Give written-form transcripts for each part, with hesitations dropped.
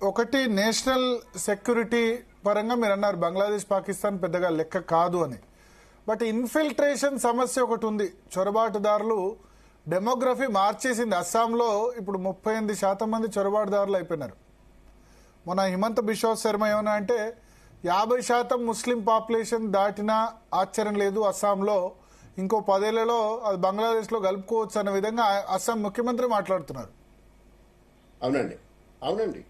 ఒకటి national security పరంగా మీరు అన్నారు బంగ్లాదేశ్ పాకిస్తాన్ పెద్దగా లెక్క కాదు అని. బట్ ఇన్ఫిల్ట్రేషన్ సమస్య ఒకటి ఉంది. చొరబాటుదారులు డెమోగ్రఫీ మార్చేసింది. అస్సాంలో ఇప్పుడు 38% మంది చొరబాటుదారులు అయిపోయినారు. మన హిమంత బిశ్వ శర్మ ఏమన్నా అంటే 50% ముస్లిం పాపులేషన్ దాటినా ఆశ్చర్యం లేదు, అస్సాంలో ఇంకో 10 ఏళ్లలో అది బంగ్లాదేశ్లో కలుపుకోవచ్చు అన్న విధంగా అస్సాం ముఖ్యమంత్రి మాట్లాడుతున్నారు. అవునండి, అవునండి.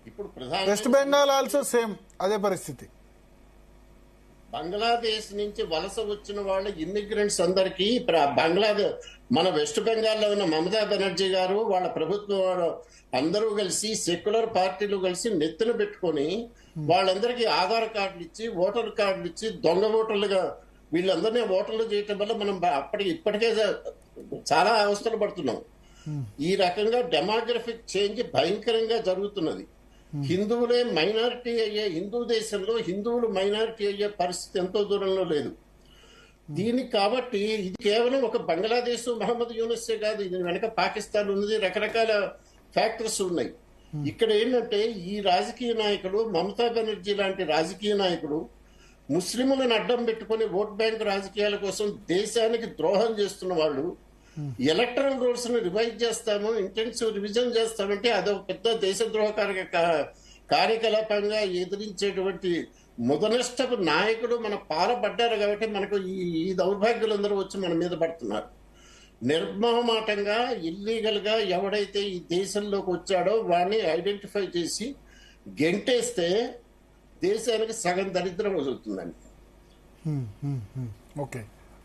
ఇప్పుడు వెస్ట్ బెంగాల్ ఆల్సో సేమ్ అదే పరిస్థితి. బంగ్లాదేశ్ నుంచి వలస వచ్చిన వాళ్ళ ఇమ్మిగ్రెంట్స్ అందరికీ మన వెస్ట్ బెంగాల్లో ఉన్న మమతా బెనర్జీ గారు వాళ్ళ ప్రభుత్వం అందరూ కలిసి సెక్యులర్ పార్టీలు కలిసి నెత్తిన పెట్టుకొని వాళ్ళందరికీ ఆధార్ కార్డులు ఇచ్చి ఓటర్ కార్డులు ఇచ్చి దొంగ ఓటర్లుగా వీళ్ళందరినీ ఓటర్లు చేయటం వల్ల మనం ఇప్పటికే చాలా అవస్థలు పడుతున్నాం. ఈ రకంగా డెమోగ్రఫిక్ చేంజ్ భయంకరంగా జరుగుతున్నది. హిందువులే మైనారిటీ అయ్యే హిందూ దేశంలో హిందువులు మైనారిటీ అయ్యే పరిస్థితి ఎంతో దూరంలో లేదు. దీనికి కాబట్టి ఇది కేవలం ఒక బంగ్లాదేశ్ మహమ్మద్ యూనిసే కాదు, ఇది వెనక పాకిస్తాన్ ఉన్నది, రకరకాల ఫ్యాక్టర్స్ ఉన్నాయి. ఇక్కడ ఏంటంటే ఈ రాజకీయ నాయకులు మమతా బెనర్జీ లాంటి రాజకీయ నాయకులు ముస్లింలను అడ్డం పెట్టుకుని ఓట్ బ్యాంక్ రాజకీయాల కోసం దేశానికి ద్రోహం చేస్తున్న వాళ్ళు ఎలక్టరల్ రూల్స్ ను రివైజ్ చేస్తాము, ఇంటెన్సివ్ రివిజన్ చేస్తామంటే అదొక పెద్ద దేశద్రోహ కార్యకలాపంగా ఎదిరించేటువంటి ముదనష్టపు నాయకుడు మన పాలపడ్డారు. కాబట్టి మనకు ఈ దౌర్భాగ్యులందరూ వచ్చి మన మీద పడుతున్నారు. నిర్మోహమాటంగా ఇల్లీగల్ గా ఎవడైతే ఈ దేశంలోకి వచ్చాడో వాడిని ఐడెంటిఫై చేసి గెంటేస్తే దేశానికి సగం దరిద్రం వదులుతుందండి. Okay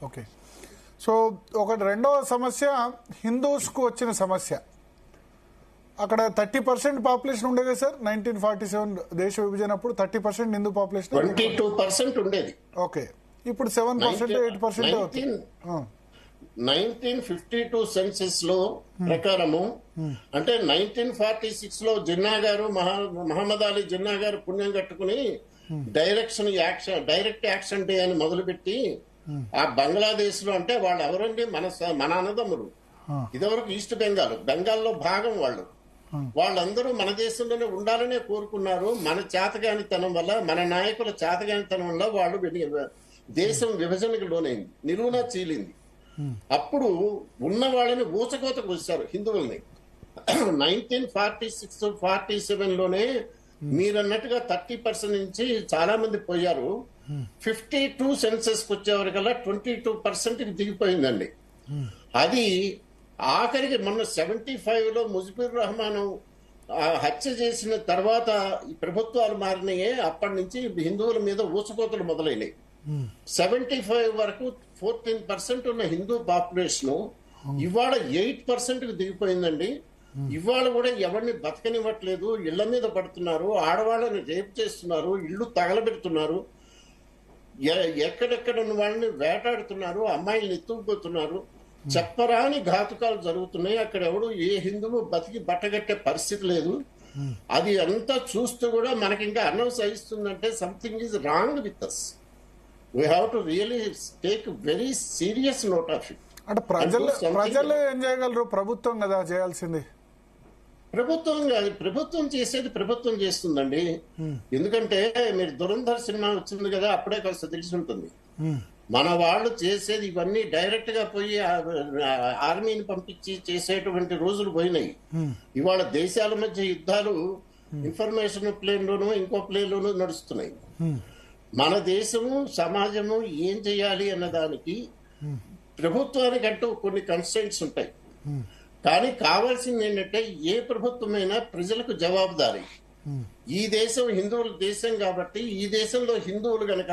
okay. సో ఒకటి రెండవ సమస్య హిందూస్కు వచ్చిన సమస్య. అక్కడ 30% పాపులేషన్ ఉండే కదా సార్ 1947 దేశ విభజన అప్పుడు 30% హిందూ పాపులేషన్ 22% ఉండేది. ఓకే, ఇప్పుడు 7% 8% అవుతుంది. 1952 సెన్సెస్ లో ప్రకారము అంటే 1946 లో జిన్నా గారు మహమ్మద్ అలీ జిన్నా గారు పుణ్యం కట్టుకుని డైరెక్ట్ యాక్షన్ డే అని మొదలుపెట్టి ఆ బంగ్లాదేశ్ లో అంటే వాళ్ళు ఎవరండి మన అన్నదమ్ములు. ఇదివరకు ఈస్ట్ బెంగాల్లో భాగం వాళ్ళందరూ మన దేశంలోనే ఉండాలనే కోరుకున్నారు. మన చేతగానితనం వల్ల, మన నాయకుల చేతగానితనం వల్ల వాళ్ళు దేశం విభజనకు లోనైంది, నిలువునా చీలింది. అప్పుడు ఉన్న వాళ్ళని ఊచకోతకు వచ్చారు హిందువుల్ని. 1946-47 లోనే మీరన్నట్టుగా 30% నుంచి చాలా మంది పోయారు. 52 సెన్సెస్ కు వచ్చేవరకల్లా 22% దిగిపోయిందండి. అది ఆఖరికి మొన్న 75 లో ముజిబుర్ రహమాన్ హత్య చేసిన తర్వాత ఈ ప్రభుత్వాలు మారినాయే, అప్పటి నుంచి హిందువుల మీద ఊచకోతలు మొదలైనవి. 75 వరకు 14% ఉన్న హిందూ పాపులేషన్ ఇవాళ 8% కు దిగిపోయిందండి. ఇవాళ కూడా ఎవరిని బతకనివ్వట్లేదు, ఇళ్ల మీద పడుతున్నారు, ఆడవాళ్ళని రేప్ చేస్తున్నారు, ఇళ్లు తగలబెడుతున్నారు, ఎక్కడెక్కడ ఉన్న వాళ్ళని వేటాడుతున్నారు, అమ్మాయిల్ని ఎత్తుకుపోతున్నారు, చెప్పరాని ఘాతుకాలు జరుగుతున్నాయి. అక్కడ ఎవడు ఏ హిందువు బతికి బట్టగట్టే పరిస్థితి లేదు. అది అంతా చూస్తూ కూడా మనకి ఇంకా అన్నం సహిస్తుందంటే something is wrong with us. We have to really take very serious note of it. అంటే ప్రజలు ఏం చేయగలరు? ప్రభుత్వం కదా చేయాల్సింది. ప్రభుత్వం చేసేది ప్రభుత్వం చేస్తుందండి. ఎందుకంటే మీరు దురంధర్ సినిమా వచ్చింది కదా, అప్పుడే కాస్త తెలిసి ఉంటుంది. మన వాళ్ళు చేసేది ఇవన్నీ డైరెక్ట్ గా పోయి ఆర్మీని పంపించి చేసేటువంటి రోజులు పోయినాయి. ఇవాళ దేశాల మధ్య యుద్ధాలు ఇన్ఫర్మేషన్ ప్లేన్ లోనూ ఇంకో ప్లేన్ లోనూ నడుస్తున్నాయి. మన దేశము సమాజము ఏం చేయాలి అన్న దానికి ప్రభుత్వానికంటూ కొన్ని కన్స్ట్రెంట్స్ ఉంటాయి. కానీ కావాల్సింది ఏంటంటే ఏ ప్రభుత్వమైనా ప్రజలకు జవాబుదారీ. ఈ దేశం హిందువుల దేశం కాబట్టి ఈ దేశంలో హిందువులు గనక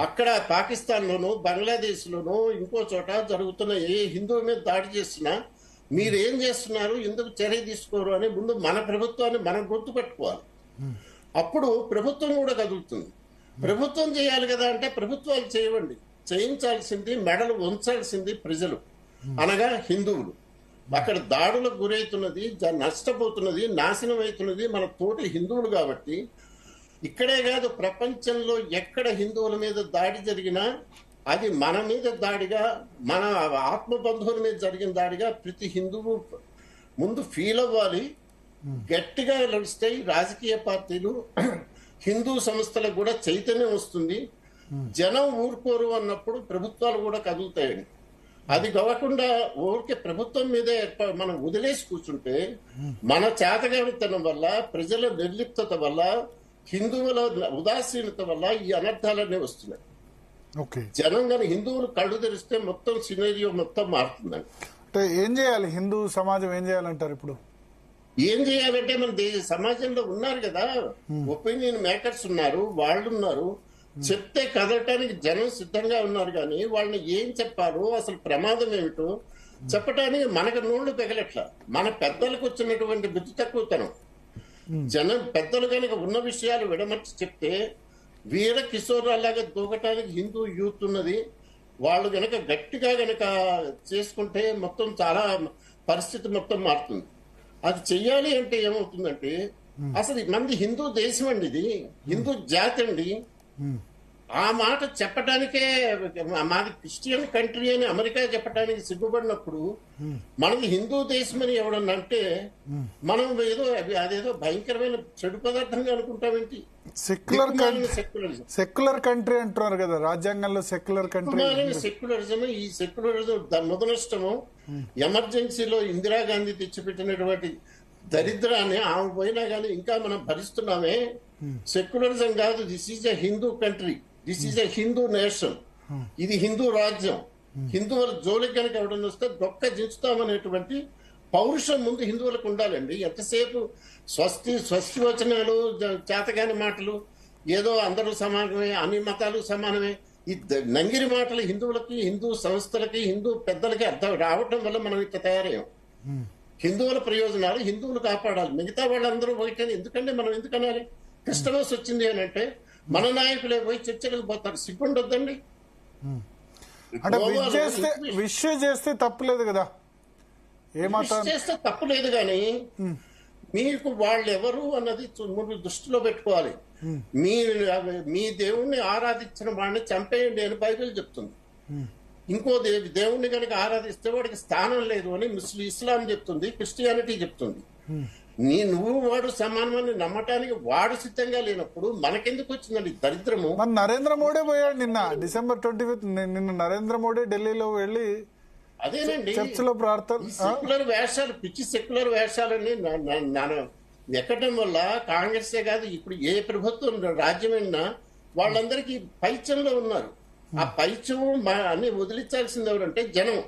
అక్కడ పాకిస్తాన్ లోను బంగ్లాదేశ్ లోను ఇంకో చోట జరుగుతున్న ఏ హిందువు మీద దాడి చేస్తున్నా మీరేం చేస్తున్నారు, ఎందుకు చర్య తీసుకోరు అని ముందు మన ప్రభుత్వాన్ని మనం గుర్తుపెట్టుకోవాలి. అప్పుడు ప్రభుత్వం కూడా కదులుతుంది. ప్రభుత్వం చేయాలి కదా అంటే ప్రభుత్వాలు చేయవండి, చేయించాల్సింది మెడలు ఉంచాల్సింది ప్రజలు అనగా హిందువులు. అక్కడ దాడులకు గురవుతున్నది, నష్టపోతున్నది, నాశనం అవుతున్నది మన తోటి హిందువులు. కాబట్టి ఇక్కడే కాదు ప్రపంచంలో ఎక్కడ హిందువుల మీద దాడి జరిగినా అది మన మీద దాడిగా, మన ఆత్మ బంధువుల మీద జరిగిన దాడిగా ప్రతి హిందువు ముందు ఫీల్ అవ్వాలి. గట్టిగా నడిస్తే ఈ రాజకీయ పార్టీలు హిందూ సంస్థలకు కూడా చైతన్యం వస్తుంది. జనం ఊరుకోరు అన్నప్పుడు ప్రభుత్వాలు కూడా కదులుతాయండి. అది కాకుండా ఊరికే ప్రభుత్వం మీదే మనం వదిలేసి కూర్చుంటే మన చేతగానితనం వల్ల, ప్రజల నిర్లిప్తత వల్ల, హిందువుల ఉదాసీనత వల్ల ఈ అనర్థాలన్నీ వస్తున్నాయి. జనం కానీ హిందువులు కళ్ళు తెరిస్తే మొత్తం సినేరియో మొత్తం మారుతుందండి. అంటే ఏం చేయాలి, హిందూ సమాజం ఏం చేయాలంటారు? ఇప్పుడు ఏం చేయాలంటే మన సమాజంలో ఉన్నారు కదా, ఒపీనియన్ మేకర్స్ ఉన్నారు, వాళ్ళు ఉన్నారు, చెప్తే కదలటానికి జనం సిద్ధంగా ఉన్నారు. కానీ వాళ్ళని ఏం చెప్పాలో, అసలు ప్రమాదం ఏమిటో చెప్పటానికి మనకు నోళ్లు పెగలట్లా. మన పెద్దలకు వచ్చినటువంటి బుద్ధి తక్కువతనం. జనం పెద్దలు కనుక ఉన్న విషయాలు విడమర్చి చెప్తే వీర కిషోర్లాగా దూకటానికి హిందూ యూత్ ఉన్నది. వాళ్ళు గనక గట్టిగా గనక చేసుకుంటే మొత్తం చాలా పరిస్థితి మొత్తం మారుతుంది. అది చెయ్యాలి అంటే ఏమవుతుందంటే, అసలు మంది హిందూ దేశం అండి, ఇది హిందూ జాతి అండి. ఆ మాట చెప్పడానికే మాది క్రిస్టియన్ కంట్రీ అని అమెరికా చెప్పడానికి సిగ్గుపడినప్పుడు, మనది హిందూ దేశం అని ఎవడన్నా అంటే మనం ఏదో అదేదో భయంకరమైన చెడు పదార్థంగా అనుకుంటామేంటి? సెక్యులర్ కంట్రీ అంటున్నారు కదా, రాజ్యాంగంలో సెక్యులర్ కంట్రీ. సెక్యులరిజం, ఈ సెక్యులరిజం ముదనష్టము ఎమర్జెన్సీలో ఇందిరాగాంధీ తెచ్చిపెట్టినటువంటి దరిద్రాన్ని ఆమె పోయినా కానీ ఇంకా మనం భరిస్తున్నామే. సెక్యులరిజం కాదు, this is a Hindu country, this is a Hindu nation, ఇది హిందూ రాజ్యం. హిందువుల జోలికి కనుక ఎవడన్నా వస్తే దొక్క దించుతామనేటువంటి పౌరుషం ముందు హిందువులకు ఉండాలండి. ఎంతసేపు స్వస్తి వచనాలు, చేతగాని మాటలు, ఏదో అందరూ సమానమే, అన్ని మతాలు సమానమే, ఈ నంగిరి మాటలు హిందువులకి, హిందూ సంస్థలకి, హిందూ పెద్దలకి అర్థం రావటం వల్ల మనం ఇట్లా తయారయ్యాం. హిందువుల ప్రయోజనాలు హిందువులు కాపాడాలి, మిగతా వాళ్ళందరూ పోయితే ఎందుకంటే మనం ఎందుకనాలి? క్రిస్టమస్ వచ్చింది అని అంటే మన నాయకులే పోయి చర్చలకు పోతారు, సిగ్గుండొద్దండి. విష్ చేస్తే తప్పులేదు కదా, చేస్తే తప్పులేదు, కానీ మీకు వాళ్ళు ఎవరు అన్నది దృష్టిలో పెట్టుకోవాలి. మీ దేవుణ్ణి ఆరాధించిన వాడిని చంపేయండి అని బైబిల్ చెప్తుంది. ఇంకో దేవుణ్ణి కనుక ఆరాధిస్తే వాడికి స్థానం లేదు అని ఇస్లాం చెప్తుంది, క్రిస్టియానిటీ చెప్తుంది. నువ్వు వాడు సమానమని నమ్మటానికి వాడు సిద్ధంగా లేనప్పుడు మనకెందుకు వచ్చిందండి దరిద్రము? నరేంద్ర మోడీ పోయాడు నిన్న December 25th. నిన్న నరేంద్ర మోడీ ఢిల్లీలో వెళ్ళి అదేనండి చర్చిలో ప్రార్థన. సెక్యులర్ వేషాలు, పిచ్చి సెక్యులర్ వేషాలని ఎక్కడం వల్ల కాంగ్రెసే కాదు, ఇప్పుడు ఏ ప్రభుత్వం రాజ్యమైనా వాళ్ళందరికీ పైచంలో ఉన్నారు. ఆ పైచం అన్ని వదిలించాల్సింది ఎవరంటే జనం.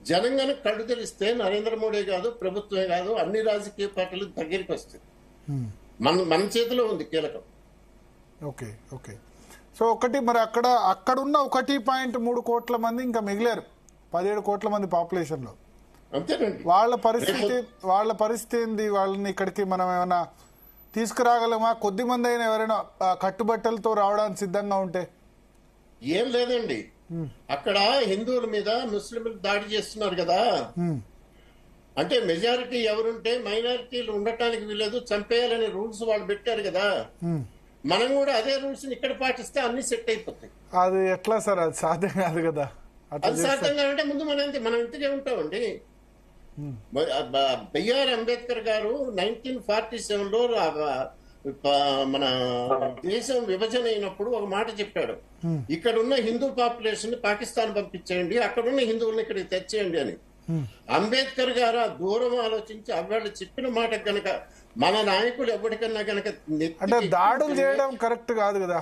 జనం కనుక కళ్ళు తెలిస్తే నరేంద్ర మోడీ కాదు, ప్రభుత్వమే కాదు, అన్ని రాజకీయ పార్టీలు దగ్గరికి వస్తాయి. మన చేతిలో ఉంది కీలకం. Okay okay. సో ఒకటి మరి అక్కడున్న 1.3 కోట్ల మంది ఇంకా మిగిలారు 17 కోట్ల మంది పాపులేషన్ లో. అంతేనండి. వాళ్ళ పరిస్థితి ఏంది? వాళ్ళని ఇక్కడికి మనం ఏమైనా తీసుకురాగలమా? కొద్ది మంది అయినా ఎవరైనా కట్టుబట్టలతో రావడానికి సిద్ధంగా ఉంటే? ఏం లేదండి, అక్కడ హిందువుల మీద ముస్లింలు దాడి చేస్తున్నారు కదా, అంటే మెజారిటీ ఎవరుంటే మైనారిటీలు ఉండటానికి వీలేదు, చంపేయాలనే రూల్స్ వాళ్ళు పెట్టారు కదా. మనం కూడా అదే రూల్స్ ఇక్కడ పాటిస్తే అన్ని సెట్ అయిపోతాయి. అది ఎట్లా సార్? అది సాధ్యం కాదు కదా. అది సాధ్యం కాదంటే ముందు మనం ఇంటికే ఉంటామండి. బిఆర్ అంబేద్కర్ గారు 1947లో మన దేశం విభజన అయినప్పుడు ఒక మాట చెప్పాడు, ఇక్కడ ఉన్న హిందూ పాపులేషన్ ని పాకిస్తాన్ పంపించేయండి, అక్కడున్న హిందువుల్ని ఇక్కడికి తెచ్చేయండి అని. అంబేద్కర్ గారు దూరం ఆలోచించి అవ్వాళ్ళు చెప్పిన మాట గనక మన నాయకులు ఎవరికన్నా గనక అంటే దాడులు చేయడం కరెక్ట్ కాదు కదా.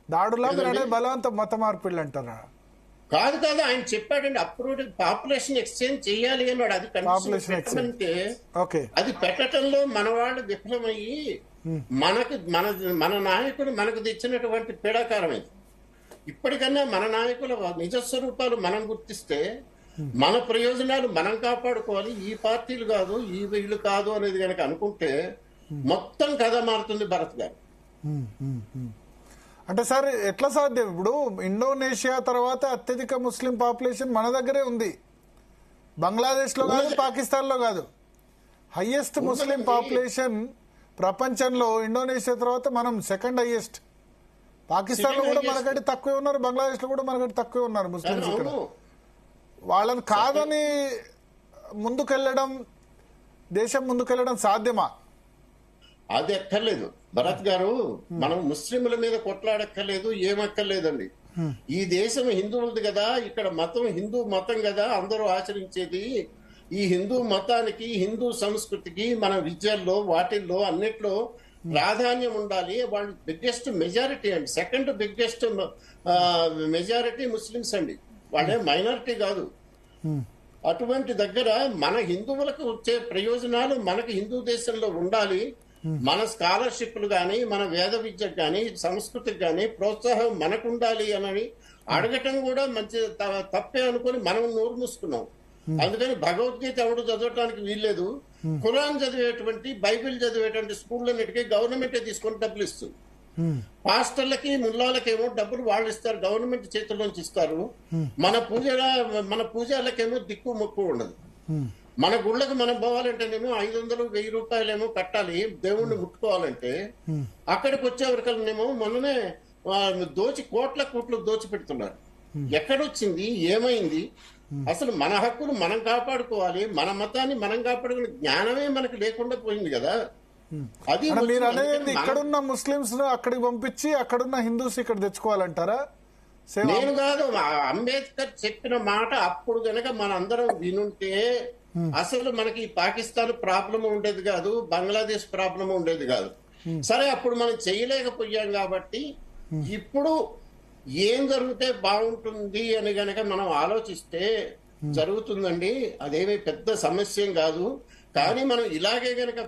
దాడులా బలవంత మత మార్పిళ్ళు అంటారా? కాదు, ఆయన చెప్పాడండి, అప్రూవ్ పాపులేషన్ ఎక్స్చేంజ్ చెయ్యాలి అన్నాడు. అది అంటే అది పెట్టడంలో మన వాళ్ళు విఫలమయ్యి మన నాయకుడు మనకు తెచ్చినటువంటి పీడాకారం ఇది. ఇప్పటికన్నా మన నాయకుల నిజస్వరూపాలు మనం గుర్తిస్తే మన ప్రయోజనాలు మనం కాపాడుకోవాలి. ఈ పార్టీలు కాదు, ఈ వీళ్ళు కాదు అనేది కనుక అనుకుంటే మొత్తం కథ మారుతుంది భరత్ గారు. అంటే సార్ ఎట్లా సాధ్యం? ఇప్పుడు ఇండోనేషియా తర్వాత అత్యధిక ముస్లిం పాపులేషన్ మన దగ్గరే ఉంది, బంగ్లాదేశ్ లో కాదు, పాకిస్తాన్ లో కాదు. హైయెస్ట్ ముస్లిం పాపులేషన్ ప్రపంచంలో ఇండోనేషియా తర్వాత మనం సెకండ్ హైయెస్ట్. పాకిస్తాన్ లో కూడా మనకంటే తక్కువే ఉన్నారు, బంగ్లాదేశ్ లో కూడా మనకంటే తక్కువే ఉన్నారు ముస్లింస్. ఇక్కడ వాళ్ళని కాదని ముందుకెళ్లడం, దేశం ముందుకెళ్లడం సాధ్యమా? అది ఎక్కర్లేదు భరత్ గారు. మనం ముస్లింల మీద కొట్లాడక్కర్లేదు, ఏమక్కర్లేదండి. ఈ దేశం హిందువులది కదా, ఇక్కడ మతం హిందూ మతం కదా అందరూ ఆచరించేది. ఈ హిందూ మతానికి, హిందూ సంస్కృతికి మన విద్యల్లో వాటిల్లో అన్నిట్లో ప్రాధాన్యం ఉండాలి. వాళ్ళు బిగ్గెస్ట్ మెజారిటీ అండి, సెకండ్ బిగ్గెస్ట్ మెజారిటీ ముస్లిమ్స్ అండి, వాళ్ళే మైనారిటీ కాదు. అటువంటి దగ్గర మన హిందువులకు వచ్చే ప్రయోజనాలు మనకు హిందూ దేశంలో ఉండాలి. మన స్కాలర్షిప్లు కానీ, మన వేద విద్యకు కానీ, సంస్కృతికి కానీ ప్రోత్సాహం మనకు ఉండాలి అని అడగటం కూడా మంచి తప్పే అనుకుని మనం నోరు మూసుకున్నాం. అందుకని భగవద్గీత ఎవడు చదవటానికి వీల్లేదు. ఖురాన్ చదివేటువంటి, బైబిల్ చదివేటువంటి స్కూళ్ళన్నిటికీ గవర్నమెంటే తీసుకొని డబ్బులు ఇస్తుంది. పాస్టర్లకి, ముల్లాలకేమో డబ్బులు వాళ్ళు ఇస్తారు, గవర్నమెంట్ చేతుల్లోంచి ఇస్తారు. మన పూజలకేమో దిక్కు మొక్కు ఉండదు. మన గుళ్ళకు మనం పోవాలంటేనేమో 500, 1000 రూపాయలేమో కట్టాలి దేవుణ్ణి ముట్టుకోవాలంటే. అక్కడికి వచ్చేవరకనేమో మొన్ననే కోట్ల కోట్లు దోచిపెడుతున్నారు. ఎక్కడొచ్చింది, ఏమైంది? అసలు మన హక్కులు మనం కాపాడుకోవాలి, మన మతాన్ని మనం కాపాడుకునే జ్ఞానమే మనకు లేకుండా పోయింది కదా. అది మీరు అనేది ఇక్కడున్న ముస్లింస్ అక్కడికి పంపించి అక్కడున్న హిందూస్ ఇక్కడ తెచ్చుకోవాలంటారా? నేను కాదు, అంబేద్కర్ చెప్పిన మాట అప్పుడు గనక మనందరం వినుంటే అసలు మనకి పాకిస్తాన్ ప్రాబ్లం ఉండేది కాదు, బంగ్లాదేశ్ ప్రాబ్లం ఉండేది కాదు. సరే, అప్పుడు మనం చేయలేకపోయాం కాబట్టి ఇప్పుడు ఏం జరిగితే బాగుంటుంది అని గనక మనం ఆలోచిస్తే జరుగుతుందండి. అదేమీ పెద్ద సమస్యం కాదు. కానీ మనం ఇలాగే గనక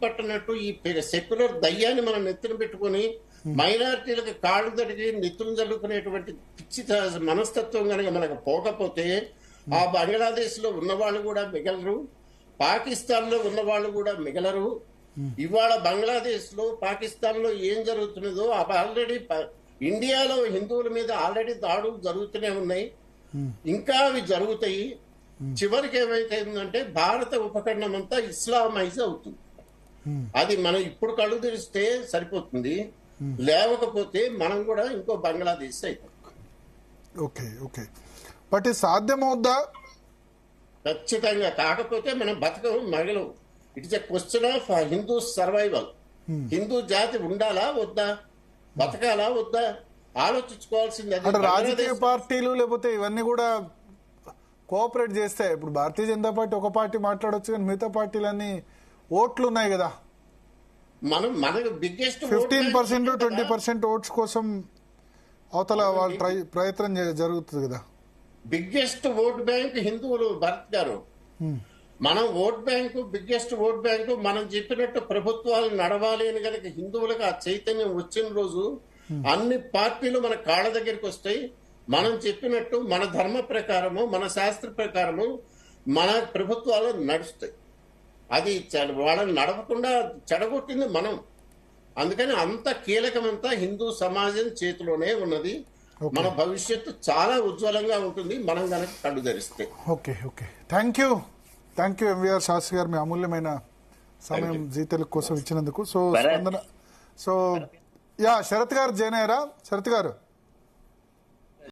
పట్టనట్టు ఈ సెక్యులర్ దయ్యాన్ని మనం నెత్తిన పెట్టుకుని మైనారిటీలకు కాళ్ళు తడిగి నెత్తులు జల్లుకునేటువంటి పిచ్చి మనస్తత్వం కనుక మనకు పోకపోతే ఆ బంగ్లాదేశ్ లో ఉన్నవాళ్ళు కూడా మిగలరు, పాకిస్తాన్ లో ఉన్నవాళ్ళు కూడా మిగలరు. ఇవాళ బంగ్లాదేశ్ లో, పాకిస్తాన్ లో ఏం జరుగుతున్నదో ఆల్రెడీ ఇండియాలో హిందువుల మీద ఆల్రెడీ దాడులు జరుగుతూనే ఉన్నాయి, ఇంకా అవి జరుగుతాయి. చివరికి ఏమైతుందంటే భారత ఉపఖండం అంతా ఇస్లామైజ్ అవుతుంది. అది మనం ఇప్పుడు కళ్ళు తెరిస్తే సరిపోతుంది, లేవకపోతే మనం కూడా ఇంకో బంగ్లాదేశ్ అయిపోతుంది. ఓకే ఓకే, బట్ ఇది సాధ్యమవుద్దా? ఖచ్చితంగా. కాకపోతే మనం బతకం మగలవు. It's a question of Hindu survival. Hindu జాతి ఉండాలా వద్దా, బతకాలా వద్దా ఆలోచించుకోవాల్సింది. రాజకీయ పార్టీలు లేకపోతే ఇవన్నీ కూడా కోఆపరేట్ చేస్తే, ఇప్పుడు భారతీయ జనతా పార్టీ ఒక పార్టీ మాట్లాడొచ్చు కానీ మిగతా పార్టీలన్నీ ఓట్లు ఉన్నాయి కదా. మనకు బిగ్గెస్ట్ 15%, 20% ఓట్స్ కోసం అవతల వాళ్ళు ప్రయత్నం జరుగుతుంది కదా. బిగ్గెస్ట్ ఓట్ బ్యాంక్ హిందువులు భరత్ గారు. మనం vote bank, biggest vote bank, మనం చెప్పినట్టు ప్రభుత్వాలు నడవాలి అని కనుక హిందువులకు ఆ చైతన్యం వచ్చిన రోజు అన్ని పార్టీలు మన కాళ్ళ దగ్గరికి వస్తాయి. మనం చెప్పినట్టు మన ధర్మ ప్రకారము, మన శాస్త్ర ప్రకారము మన ప్రభుత్వాలు నడుస్తాయి. అది వాళ్ళని నడవకుండా చెడగొట్టింది మనం. అందుకని అంత కీలకమంతా హిందూ సమాజం చేతిలోనే ఉన్నది. మన భవిష్యత్తు చాలా ఉజ్వలంగా ఉంటుంది మనం కనుక కళ్ళు ధరిస్తే. Okay okay, thank you MVR Sastri garu, మీ అమూల్యమైన సమయం జీ తెలుగు కోసం ఇచ్చినందుకు. సో శరత్ గారు జాయిన్ అయ్యారా? శరత్ గారు.